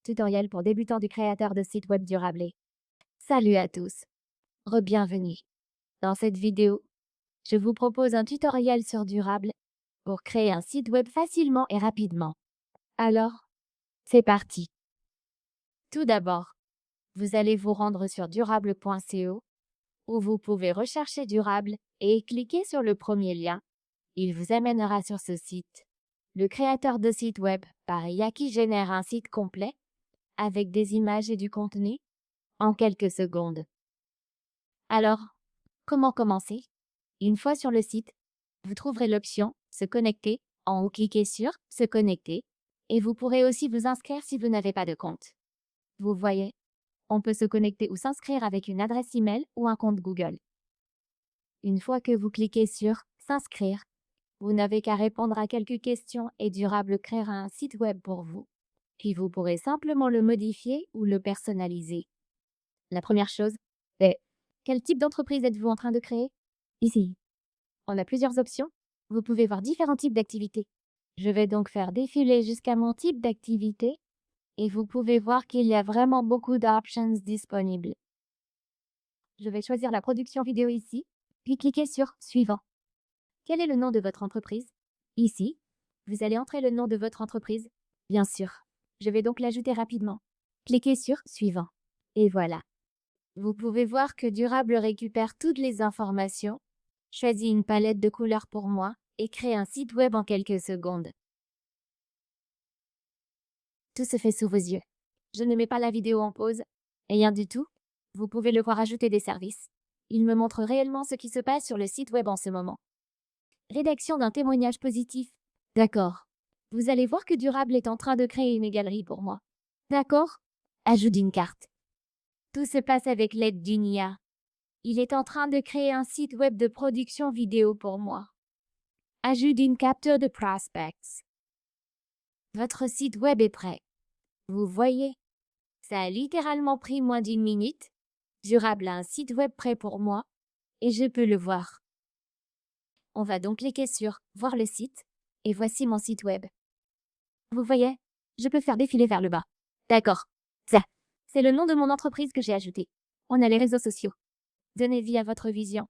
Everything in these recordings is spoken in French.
tutoriel pour débutants du créateur de sites web durables. Salut à tous, re-bienvenue. Dans cette vidéo, je vous propose un tutoriel sur Durable pour créer un site web facilement et rapidement. Alors, c'est parti. Tout d'abord, vous allez vous rendre sur durable.co où vous pouvez rechercher Durable et cliquer sur le premier lien. Il vous amènera sur ce site. Le créateur de site web par Yaki génère un site complet avec des images et du contenu en quelques secondes. Alors, comment commencer? Une fois sur le site, vous trouverez l'option « Se connecter ». En haut, cliquez sur « Se connecter » et vous pourrez aussi vous inscrire si vous n'avez pas de compte. Vous voyez, on peut se connecter ou s'inscrire avec une adresse email ou un compte Google. Une fois que vous cliquez sur « S'inscrire », vous n'avez qu'à répondre à quelques questions et Durable créera un site web pour vous. Puis vous pourrez simplement le modifier ou le personnaliser. La première chose, c'est quel type d'entreprise êtes-vous en train de créer? Ici, on a plusieurs options. Vous pouvez voir différents types d'activités. Je vais donc faire défiler jusqu'à mon type d'activité et vous pouvez voir qu'il y a vraiment beaucoup d'options disponibles. Je vais choisir la production vidéo ici, puis cliquer sur « Suivant ». Quel est le nom de votre entreprise? Ici, vous allez entrer le nom de votre entreprise. Bien sûr, je vais donc l'ajouter rapidement. Cliquez sur « Suivant ». Et voilà. Vous pouvez voir que Durable récupère toutes les informations, choisit une palette de couleurs pour moi et crée un site web en quelques secondes. Tout se fait sous vos yeux. Je ne mets pas la vidéo en pause. Rien du tout. Vous pouvez le voir ajouter des services. Il me montre réellement ce qui se passe sur le site web en ce moment. Rédaction d'un témoignage positif. D'accord. Vous allez voir que Durable est en train de créer une galerie pour moi. D'accord? Ajout d'une carte. Tout se passe avec l'aide d'une IA. Il est en train de créer un site web de production vidéo pour moi. Ajout d'une capture de prospects. Votre site web est prêt. Vous voyez, ça a littéralement pris moins d'1 minute. Durable a un site web prêt pour moi et je peux le voir. On va donc cliquer sur « Voir le site » et voici mon site web. Vous voyez, je peux faire défiler vers le bas. D'accord. Ça, c'est le nom de mon entreprise que j'ai ajouté. On a les réseaux sociaux. Donnez vie à votre vision.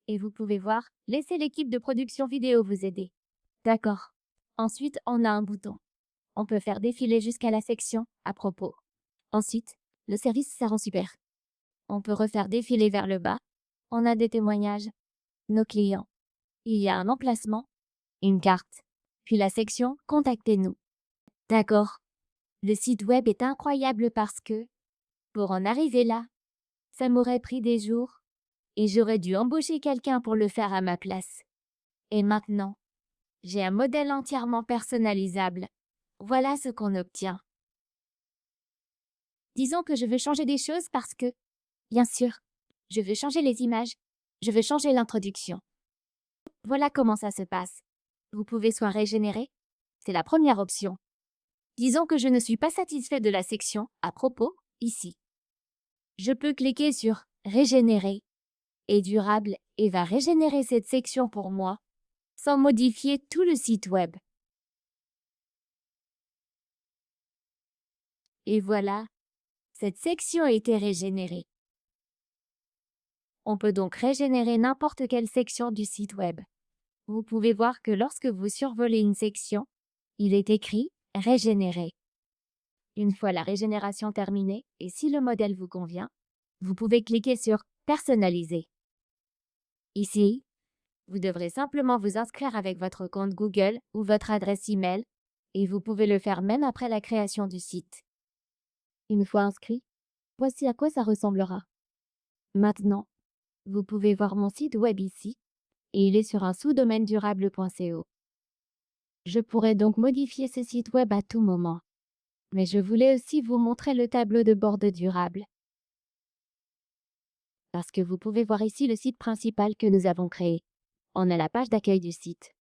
Et vous pouvez voir, laissez l'équipe de production vidéo vous aider. D'accord. Ensuite, on a un bouton. On peut faire défiler jusqu'à la section « À propos ». Ensuite, le service ça rend super. On peut refaire défiler vers le bas. On a des témoignages, nos clients. Il y a un emplacement, une carte, puis la section « Contactez-nous ». D'accord. Le site web est incroyable parce que, pour en arriver là, ça m'aurait pris des jours et j'aurais dû embaucher quelqu'un pour le faire à ma place. Et maintenant, j'ai un modèle entièrement personnalisable. Voilà ce qu'on obtient. Disons que je veux changer des choses parce que, bien sûr, je veux changer les images, je veux changer l'introduction. Voilà comment ça se passe. Vous pouvez soit régénérer, c'est la première option. Disons que je ne suis pas satisfait de la section « À propos » ici. Je peux cliquer sur « Régénérer » et Durable et va régénérer cette section pour moi, sans modifier tout le site web. Et voilà, cette section a été régénérée. On peut donc régénérer n'importe quelle section du site web. Vous pouvez voir que lorsque vous survolez une section, il est écrit « Régénérer ». Une fois la régénération terminée, et si le modèle vous convient, vous pouvez cliquer sur « Personnaliser ». Ici, vous devrez simplement vous inscrire avec votre compte Google ou votre adresse email et vous pouvez le faire même après la création du site. Une fois inscrit, voici à quoi ça ressemblera. Maintenant, vous pouvez voir mon site web ici et il est sur un sous-domaine durable.co. Je pourrais donc modifier ce site web à tout moment. Mais je voulais aussi vous montrer le tableau de bord de Durable. Parce que vous pouvez voir ici le site principal que nous avons créé. On a la page d'accueil du site.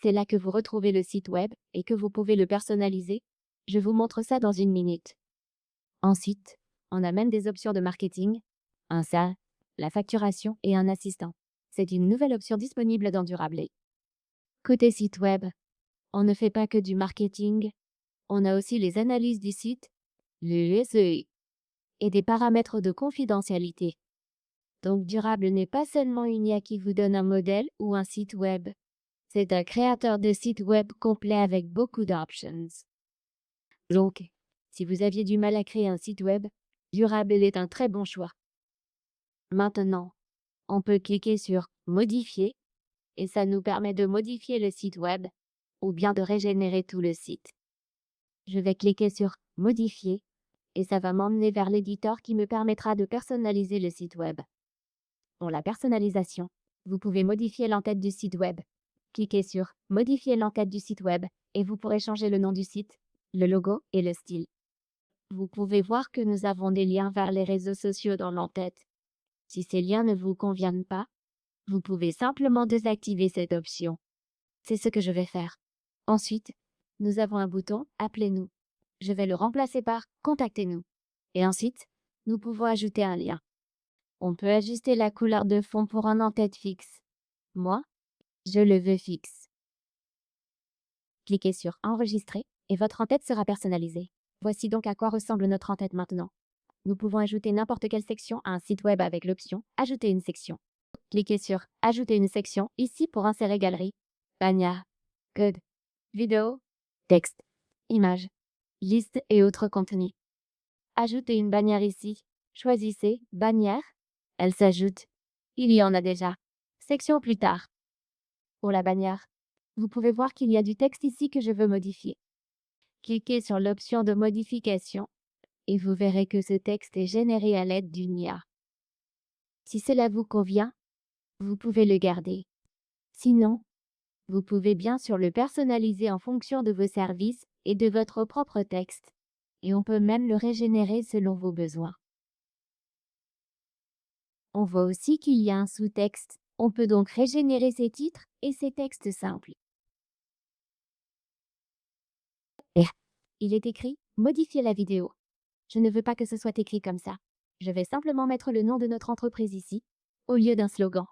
C'est là que vous retrouvez le site web et que vous pouvez le personnaliser. Je vous montre ça dans 1 minute. Ensuite, on a même des options de marketing, un SaaS, la facturation et un assistant. C'est une nouvelle option disponible dans Durable. Côté site web, on ne fait pas que du marketing. On a aussi les analyses du site, le SEI et des paramètres de confidentialité. Donc durable n'est pas seulement une IA qui vous donne un modèle ou un site web. C'est un créateur de site web complet avec beaucoup d'options. Donc, si vous aviez du mal à créer un site web, durable est un très bon choix. Maintenant, on peut cliquer sur Modifier et ça nous permet de modifier le site web ou bien de régénérer tout le site. Je vais cliquer sur Modifier et ça va m'emmener vers l'éditeur qui me permettra de personnaliser le site web. Pour la personnalisation, vous pouvez modifier l'entête du site web. Cliquez sur Modifier l'entête du site web et vous pourrez changer le nom du site, le logo et le style. Vous pouvez voir que nous avons des liens vers les réseaux sociaux dans l'entête. Si ces liens ne vous conviennent pas, vous pouvez simplement désactiver cette option. C'est ce que je vais faire. Ensuite, nous avons un bouton « Appelez-nous ». Je vais le remplacer par « Contactez-nous ». Et ensuite, nous pouvons ajouter un lien. On peut ajuster la couleur de fond pour un en-tête fixe. Moi, je le veux fixe. Cliquez sur « Enregistrer » et votre en-tête sera personnalisée. Voici donc à quoi ressemble notre en-tête maintenant. Nous pouvons ajouter n'importe quelle section à un site web avec l'option « Ajouter une section ». Cliquez sur « Ajouter une section » ici pour insérer galerie, bannière, code, vidéo, texte, image, liste et autres contenus. Ajoutez une bannière ici. Choisissez « Bannière ». Elle s'ajoute. Il y en a déjà. Section plus tard. Pour la bannière, vous pouvez voir qu'il y a du texte ici que je veux modifier. Cliquez sur l'option de modification et vous verrez que ce texte est généré à l'aide d'une IA. Si cela vous convient, vous pouvez le garder. Sinon, vous pouvez bien sûr le personnaliser en fonction de vos services et de votre propre texte. Et on peut même le régénérer selon vos besoins. On voit aussi qu'il y a un sous-texte. On peut donc régénérer ces titres et ces textes simples. Il est écrit « Modifier la vidéo ». Je ne veux pas que ce soit écrit comme ça. Je vais simplement mettre le nom de notre entreprise ici, au lieu d'un slogan.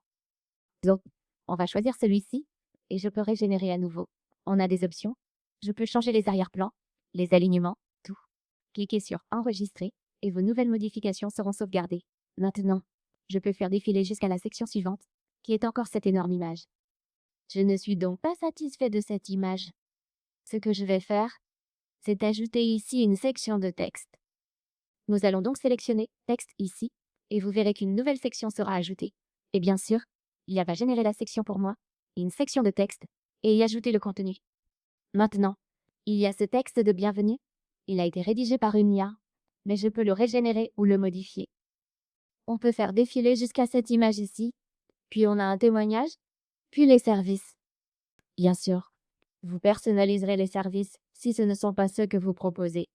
Donc, on va choisir celui-ci et je peux régénérer à nouveau. On a des options. Je peux changer les arrière-plans, les alignements, tout. Cliquez sur « Enregistrer » et vos nouvelles modifications seront sauvegardées. Maintenant, je peux faire défiler jusqu'à la section suivante, qui est encore cette énorme image. Je ne suis donc pas satisfait de cette image. Ce que je vais faire, c'est ajouter ici une section de texte. Nous allons donc sélectionner « Texte » ici, et vous verrez qu'une nouvelle section sera ajoutée. Et bien sûr, l'IA va générer la section pour moi, une section de texte, et y ajouter le contenu. Maintenant, il y a ce texte de bienvenue. Il a été rédigé par une IA, mais je peux le régénérer ou le modifier. On peut faire défiler jusqu'à cette image ici, puis on a un témoignage, puis les services. Bien sûr, vous personnaliserez les services si ce ne sont pas ceux que vous proposez.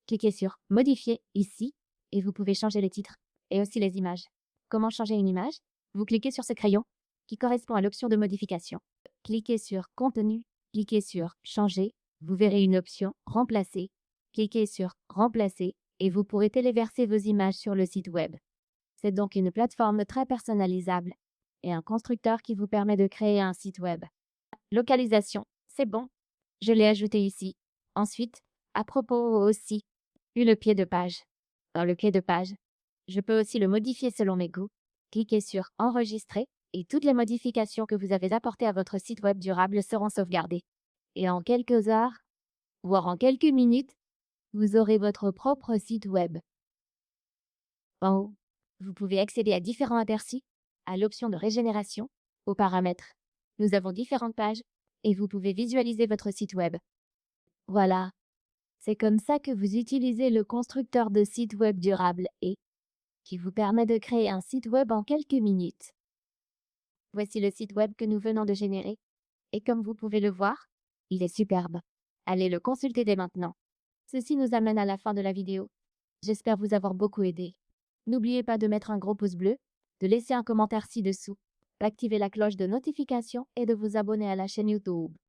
Cliquez sur « Modifier » ici, et vous pouvez changer les titres et aussi les images. Comment changer une image? Vous cliquez sur ce crayon qui correspond à l'option de modification. Cliquez sur « Contenu », cliquez sur « Changer », vous verrez une option « Remplacer ». Cliquez sur « Remplacer » et vous pourrez téléverser vos images sur le site web. C'est donc une plateforme très personnalisable et un constructeur qui vous permet de créer un site web. Localisation, c'est bon. Je l'ai ajouté ici. Ensuite, à propos aussi, le pied de page. Dans le pied de page, je peux aussi le modifier selon mes goûts. Cliquez sur « Enregistrer » et toutes les modifications que vous avez apportées à votre site web durable seront sauvegardées. Et en quelques heures, voire en quelques minutes, vous aurez votre propre site web. En haut, vous pouvez accéder à différents aperçus, à l'option de régénération, aux paramètres. Nous avons différentes pages et vous pouvez visualiser votre site web. Voilà, c'est comme ça que vous utilisez le constructeur de site web durable et qui vous permet de créer un site web en quelques minutes. Voici le site web que nous venons de générer et comme vous pouvez le voir, il est superbe. Allez le consulter dès maintenant. Ceci nous amène à la fin de la vidéo. J'espère vous avoir beaucoup aidé. N'oubliez pas de mettre un gros pouce bleu, de laisser un commentaire ci-dessous, d'activer la cloche de notification et de vous abonner à la chaîne YouTube.